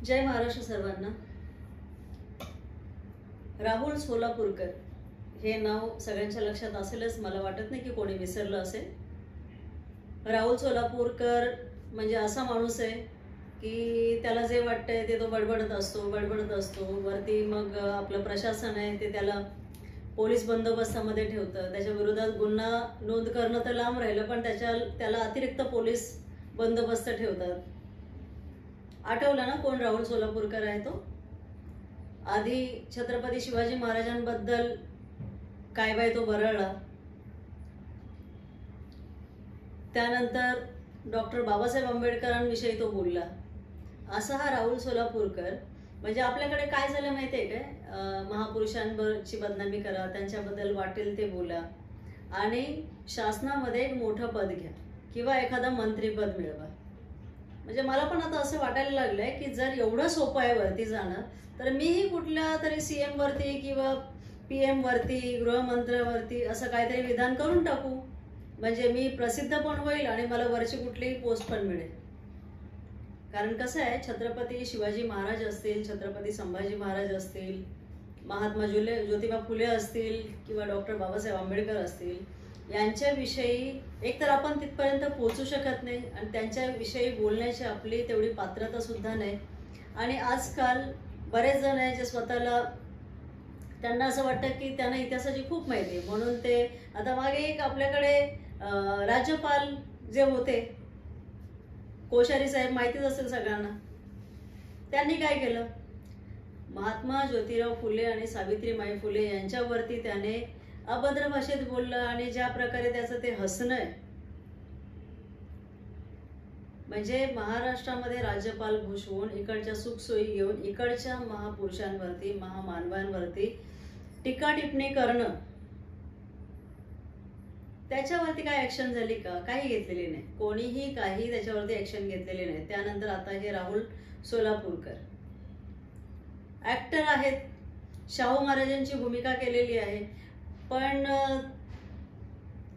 जय महाराष्ट्र सर्वांना। राहुल सोलापूरकर हे नाव सगळ्यांच्या लक्षात असेलच, मला वाटत नाही की कोणी विसरलं असेल। राहुल सोलापूरकर म्हणजे असा माणूस आहे की त्याला जे वाटतंय ते तो बडबडत असतो। वरती मग आपलं प्रशासन आहे ते त्याला पोलीस बंदोबस्तामध्ये ठेवतं। त्याच्या विरोधात गुन्हा नोंद करणं तर लांब राहिलं, पण त्याला अतिरिक्त पोलीस बंदोबस्त ठेवतात। आठवलं ना कोण राहुल सोलापूरकर आहे तो? आधी छत्रपती शिवाजी महाराजांबद्दल काय बाय तो बरळला, त्यानंतर डॉक्टर बाबासाहेब आंबेडकरांविषयी तो बोलला। असा हा राहुल सोलापूरकर म्हणजे आपल्याकडे काय झालं माहितीये काय, महापुरुषांची बदनामी करा, त्यांच्याबद्दल वाटेल ते बोला आणि शासनामध्ये एक मोठं पद घ्या किंवा एखादा मंत्रीपद मिळवा। म्हणजे मला पण आता असं वाटायला लागलंय की जर एवढं सोपं आहे वरती जाणं, तर मीही कुठल्या तरी सीएम वरती किंवा पीएम वरती, गृहमंत्र्यावरती असं काहीतरी विधान करून टाकू, म्हणजे मी प्रसिद्ध पण होईल आणि मला वरची कुठलीही पोस्ट पण मिळेल। कारण कसं आहे, छत्रपती शिवाजी महाराज असतील, छत्रपती संभाजी महाराज असतील, महात्मा ज्योतिबा फुले असतील किंवा डॉक्टर बाबासाहेब आंबेडकर असतील, यांच्याविषयी एकतर आपण तिथपर्यंत पोहोचू शकत नाही आणि त्यांच्याविषयी बोलण्याची आपली तेवढी पात्रता सुद्धा नाही। आणि आजकाल बरेच जण आहे जे स्वतःला, त्यांना असं वाटतं की त्यांना इतिहासाची खूप माहिती आहे, म्हणून ते आता मागे एक आपल्याकडे राज्यपाल जे होते कोश्यारी साहेब, माहितीच असेल सगळ्यांना, त्यांनी काय केलं, महात्मा ज्योतिराव फुले आणि सावित्रीबाई फुले यांच्यावरती त्याने अभद्र भाषेत बोललं आणि ज्या प्रकारे त्याचं ते हसणं आहे, म्हणजे महाराष्ट्रामध्ये राज्यपाल घुसवून इकडच्या सुखसोयी घेऊन इकडच्या महापुरुषांवरती, महामानवांवरती टीका टिप्पणी करणं, त्याच्यावरती काय ऍक्शन झाली का? काही घेतलेली नाही, कोणीही काही त्याच्यावरती ऍक्शन घेतलेली नाही। त्यानंतर आता हे राहुल सोलापूरकर ऍक्टर आहेत, शाहू महाराजांची भूमिका केलेली आहे, पण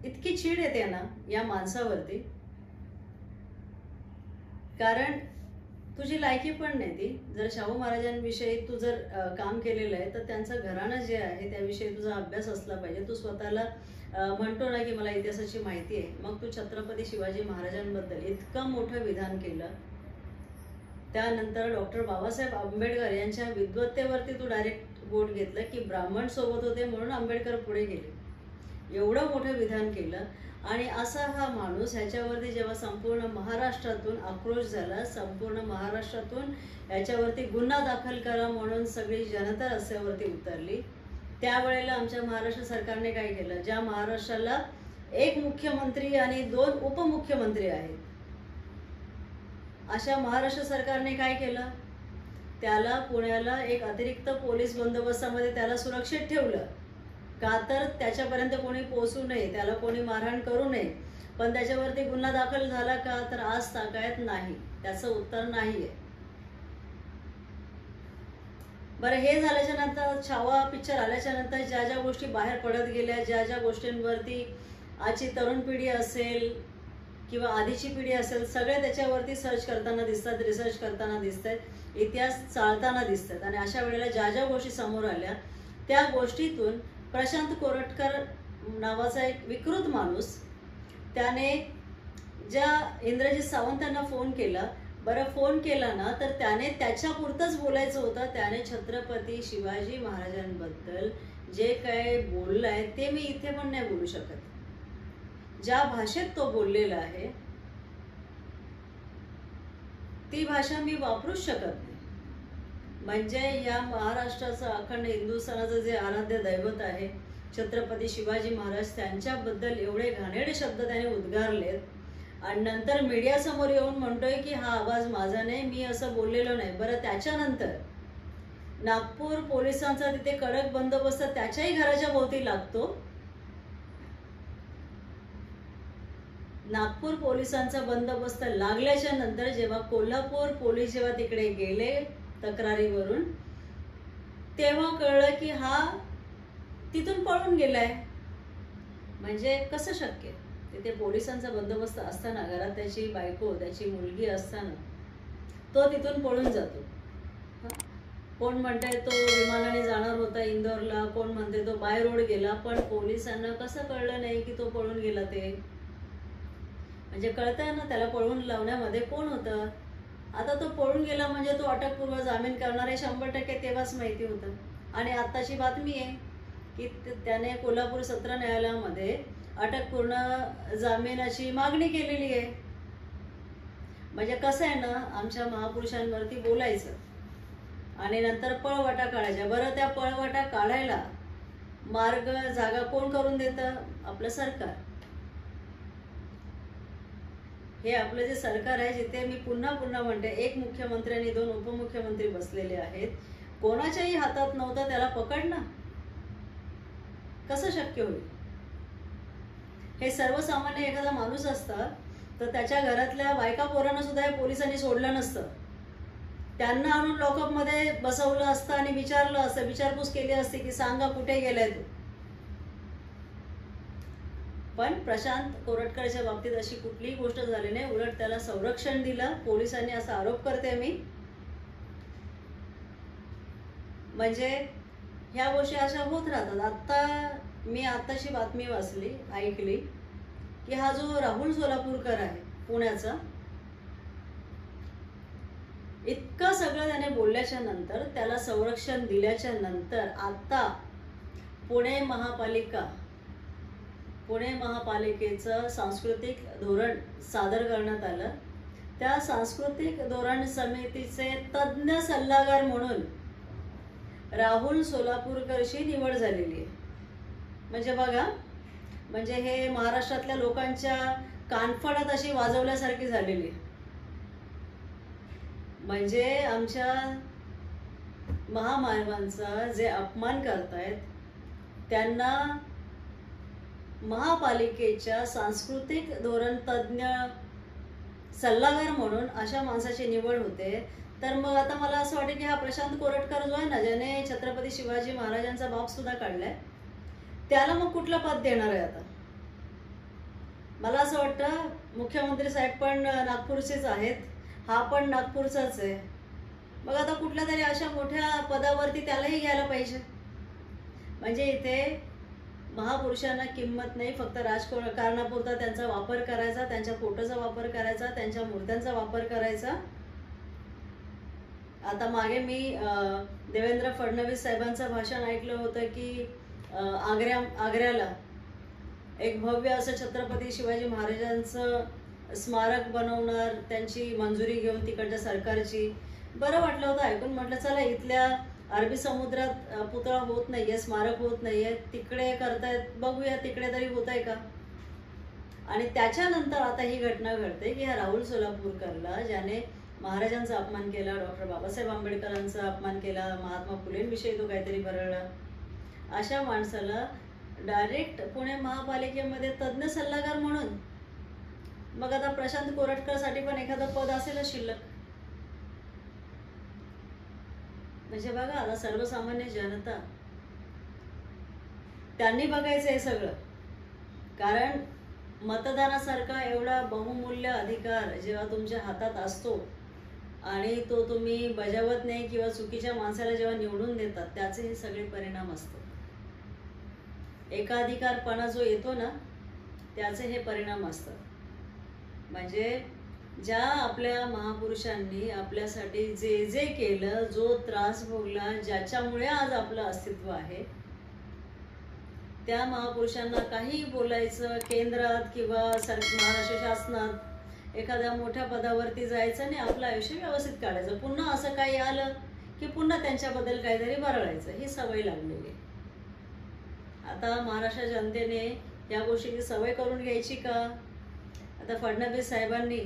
इतकी चीड येते ना या माणसावरती, कारण तुझी लायकी पण नाही ती। जर शाहू महाराजांविषयी तू जर काम केलेलं आहे तर त्यांचं घराणं जे आहे त्याविषयी तुझा अभ्यास असला पाहिजे। तू स्वतःला म्हणतो ना की मला इतिहासाची माहिती आहे, मग तू छत्रपती शिवाजी महाराजांबद्दल इतकं मोठं विधान केलं। त्यानंतर डॉक्टर बाबासाहेब आंबेडकर यांच्या विद्वत्तेवरती तू डायरेक्ट बोट घेतलं की ब्राह्मण सोबत होते म्हणून आंबेडकर पुढे गेले, एवढं मोठं विधान केलं। आणि असा हा माणूस, ह्याच्यावरती जेव्हा संपूर्ण महाराष्ट्रातून आक्रोश झाला, संपूर्ण महाराष्ट्रातून याच्यावरती गुन्हा दाखल करा म्हणून सगळी जनता रस्त्यावरती उतरली, त्यावेळेला आमच्या महाराष्ट्र सरकारने काय केलं, ज्या महाराष्ट्राला एक मुख्यमंत्री आणि 2 उपमुख्यमंत्री आहेत, अशा महाराष्ट्र सरकारने काय केलं, त्याला पुण्याला एक अतिरिक्त पोलीस बंदोबस्तामध्ये त्याला सुरक्षित ठेवलं। का तर त्याच्यापर्यंत कोणी पोहोचू नये, त्याला कोणी मारहाण करू नये। पण त्याच्यावरती गुन्हा दाखल झाला का? तर आज तागायत नाही, त्याचं उत्तर नाहीये। बरं, हे झाल्याच्या नंतर, छावा पिक्चर आल्याच्या नंतर ज्या ज्या गोष्टी बाहेर पडत गेल्या, ज्या ज्या गोष्टींवरती आजची तरुण पिढी असेल किंवा आधीची पिढी असेल, सगळे त्याच्यावरती सर्च करताना दिसतात, रिसर्च करताना दिसतात, इतिहास चालताना दिसतात। आणि अशा वेळेला ज्या ज्या गोष्टी समोर आल्या त्या गोष्टीतून प्रशांत कोरटकर नावाचा एक विकृत माणूस, त्याने ज्या इंद्रजित सावंतांना फोन केला, बरं फोन केला ना, तर त्याने त्याच्यापुरतंच बोलायचं होतं। त्याने छत्रपती शिवाजी महाराजांबद्दल जे काय बोललाय ते मी इथे पण नाही बोलू शकत। ज्या भाषेत तो बोललेला आहे ती भाषा मी वापरूच शकत नाही। म्हणजे या महाराष्ट्राचं, अखंड हिंदुस्थानाचं जे आराध्य दैवत आहे छत्रपती शिवाजी महाराज, त्यांच्याबद्दल एवढे घाणेरडे शब्द त्याने उद्गारलेत आणि नंतर मीडिया समोर येऊन म्हणतोय की हा आवाज माझा नाही, मी असं बोललेलो नाही। बरं, त्याच्यानंतर नागपूर पोलिसांचा तिथे कडक बंदोबस्त त्याच्याही घराच्या भोवती लागतो। नागपूर पोलिसांचा बंदोबस्त लागल्याच्या नंतर जेव्हा कोल्हापूर पोलीस जेव्हा तिकडे गेले तक्रारीवरून, तेव्हा कळलं की हा तिथून पळून गेलाय। म्हणजे कसं शक्य? तिथे पोलिसांचा बंदोबस्त असताना, घरात त्याची बायको, त्याची मुलगी असताना तो तिथून पळून जातो। कोण म्हणते तो विमानाने जाणार होता इंदोरला, कोण म्हणते तो बाय रोड गेला, पण पोलिसांना कसं कळलं नाही की तो पळून गेला ते? म्हणजे कळतंय ना त्याला पळवून लावण्यामध्ये कोण होतं. आता तो पळून गेला म्हणजे तो अटकपूर्व जामीन करणार आहे 100% तेव्हाच माहिती होतं. आणि आत्ताची बातमी आहे की त्याने कोल्हापूर सत्र न्यायालयामध्ये अटकपूर्ण जामिनाची मागणी केलेली आहे. म्हणजे कसं आहे ना, आमच्या महापुरुषांवरती बोलायचं आणि नंतर पळवाटा काढायच्या. बरं, त्या पळवाटा काढायला मार्ग जागा कोण करून देतं? आपलं सरकार. हे आपलं जे सरकार आहे, जिथे मी पुन्हा पुन्हा म्हणते, एक मुख्यमंत्री आणि 2 उपमुख्यमंत्री बसलेले आहेत, कोणाच्याही हातात नव्हतं त्याला पकडणं. कसं शक्य होईल? हे सर्वसामान्य एखादा माणूस असता तर त्याच्या घरातल्या बायका पोरांना सुद्धा हे पोलिसांनी सोडलं नसतं. त्यांना आणून लॉकअपमध्ये बसवलं असतं आणि विचारलं असतं, विचारपूस केली असती की सांगा कुठे गेलाय तू. पण प्रशांत कोरटकरच्या बाबतीत अशी कुठलीही गोष्ट झाली नाही. उलट त्याला संरक्षण दिलं पोलिसांनी, असा आरोप करते मी. म्हणजे ह्या गोष्टी अशा होत राहतात. आता मी आत्ताची बातमी वाचली, ऐकली की हा जो राहुल सोलापूरकर आहे पुण्याचा, इतकं सगळं त्याने बोलल्याच्या नंतर, त्याला संरक्षण दिल्याच्या नंतर आता पुणे महापालिकेचं सांस्कृतिक धोरण सादर करण्यात आलं. त्या सांस्कृतिक धोरण समितीचे तज्ज्ञ सल्लागार म्हणून राहुल सोलापूरकरची निवड झालेली आहे. म्हणजे बघा, म्हणजे हे महाराष्ट्रातल्या लोकांच्या कानफडात अशी वाजवल्यासारखी झालेली आहे. म्हणजे आमच्या महामानवांचा जे अपमान करतायत त्यांना महापालिकेच्या सांस्कृतिक धोरण तज्ज्ञ सल्लागार म्हणून अशा माणसाची निवड होते. तर मग आता मला असं वाटतं की हा प्रशांत कोरटकर जो आहे ना, ज्याने छत्रपती शिवाजी महाराजांचा बाप सुद्धा काढलाय, त्याला मग कुठलं पद देणार आहे आता? मला असं वाटतं मुख्यमंत्री साहेब पण नागपूरचेच आहेत, हा पण नागपूरचाच आहे. मग आता कुठल्या तरी अशा मोठ्या पदावरती त्यालाही घ्यायला पाहिजे. म्हणजे इथे महापुरुषांना किंमत नाही, फक्त राजकारणापुरता त्यांचा वापर करायचा, त्यांच्या फोटोचा वापर करायचा, त्यांच्या मूर्त्यांचा वापर करायचा. आता मागे मी देवेंद्र फडणवीस साहेबांचं भाषण ऐकलं होतं की आग्र्याला एक भव्य असं छत्रपती शिवाजी महाराजांचं स्मारक बनवणार, त्यांची मंजुरी घेऊन तिकडच्या सरकारची. बरं वाटलं होतं ऐकून. म्हटलं चला, इथल्या अरबी समुद्रात पुतळा होत नाहीये, स्मारक होत नाहीये, तिकडे करतायत, बघूया तिकडे तरी होत आहे का. आणि त्याच्यानंतर आता ही घटना घडते की ह्या राहुल सोलापूरकरला, ज्याने महाराजांचा अपमान केला, डॉक्टर बाबासाहेब आंबेडकरांचा अपमान केला, महात्मा फुलेंविषयी तो काहीतरी बरळला, अशा माणसाला डायरेक्ट पुणे महापालिकेमध्ये तज्ज्ञ सल्लागार म्हणून. मग आता प्रशांत कोरटकरसाठी पण एखादं पद असेलच शिल्लक. म्हणजे बघा, आता सर्वसामान्य जनता त्यांनी बघायचं हे सगळं. कारण मतदानासारखा एवढा बहुमूल्य अधिकार जेव्हा तुमच्या हातात असतो आणि तो तुम्ही बजावत नाही किंवा चुकीच्या माणसाला जेव्हा निवडून देतात, त्याचे हे सगळे परिणाम असतात. एकाधिकारपणा जो येतो ना, त्याचे हे परिणाम असतात. म्हणजे ज्या आपल्या महापुरुषांनी आपल्यासाठी जे जे केलं, जो त्रास भोगला, ज्याच्यामुळे आज आपलं अस्तित्व आहे, त्या महापुरुषांना काही बोलायचं, केंद्रात किंवा महाराष्ट्र शासनात एखाद्या मोठ्या पदावरती जायचं आणि आपलं आयुष्य व्यवस्थित काढायचं. पुन्हा असं काही आलं की पुन्हा त्यांच्याबद्दल काहीतरी बरळायचं, ही सवय लागलेली. आता महाराष्ट्र जनतेने या गोष्टीची सवय करून घ्यायची का? आता फडणवीस साहेबांनी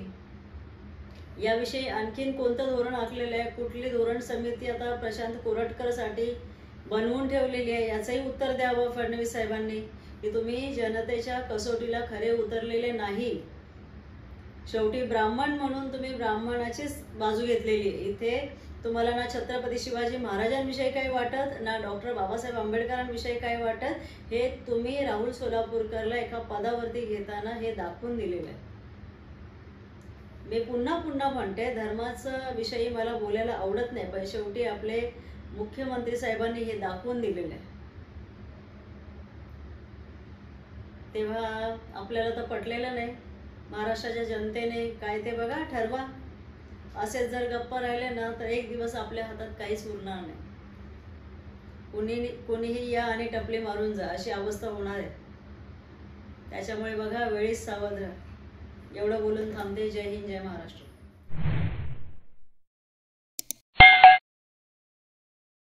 याविषयी आणखीन कोणतं धोरण आखलेलं आहे, कुठली धोरण समिती आता प्रशांत कोरटकरसाठी बनवून ठेवलेली आहे, याचंही उत्तर द्यावं फडणवीस साहेबांनी. की तुम्ही जनतेच्या कसोटीला खरे उतरलेले नाही. शेवटी ब्राह्मण म्हणून तुम्ही ब्राह्मणाचीच बाजू घेतलेली आहे. इथे तुम्हाला ना छत्रपती शिवाजी महाराजांविषयी काही वाटत, ना डॉक्टर बाबासाहेब आंबेडकरांविषयी काही वाटत. हे तुम्ही राहुल सोलापूरकरला एका पदावरती घेताना हे दाखवून दिलेलं आहे. मी पुन्हा पुन्हा म्हणते, धर्माचं विषयी मला बोलायला आवडत नाही, पण शेवटी आपले मुख्यमंत्री साहेबांनी हे दाखवून दिलेलं आहे. तेव्हा आपल्याला तर पटलेलं नाही. महाराष्ट्राच्या जनतेने काय ते बघा ठरवा. असेच जर गप्प राहिले ना तर एक दिवस आपल्या हातात काहीच उरणार नाही. कोणीही या आणि टपले मारून जा अशी अवस्था होणार आहे. त्याच्यामुळे बघा वेळीच सावध राहा. एवढं बोलून थांबते. जय हिंद, जय महाराष्ट्र.